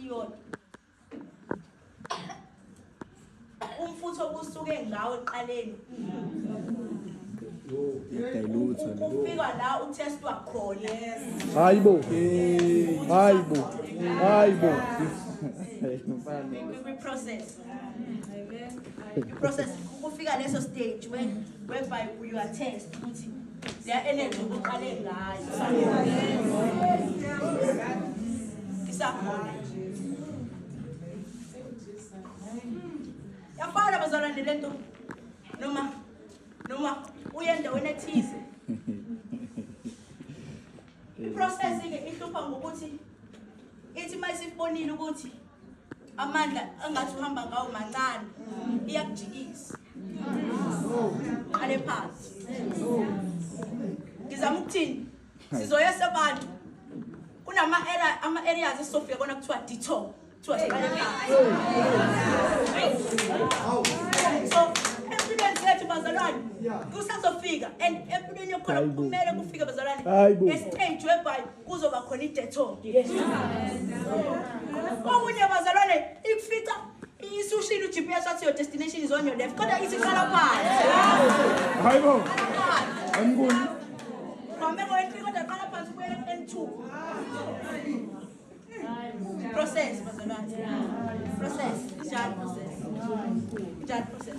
yona umfutho kusuke ngawe eqaleni ufika la utestwa khona hayibo process kufika leso stage whereby you are test ukuthi their energy uqale ngayo isakhona yafana bazalwane lento noma uyenda wena ethize iprocess ke ihlupha ngokuthi ithi mayisibonile ukuthi amandla angathi uhamba ngawo mancane iyakujikisa qale phansi ngizama ukuthini sizoyesa abantu kunama areas esofika kona kuthiwa detour kuthiwa siqale phansi so empilweni zethu bazalwane kusazofika and empilweni yokhona kumele kufike bazalwane estage whereby kuzoba khona idetour okunye bazalwane ifica isushile uGPS wathi your destination is on your left kodwa isiqala phansi hayibo angiboni kwameko entry kodwa qala phansi kuye N2 process bazalwane process njalo process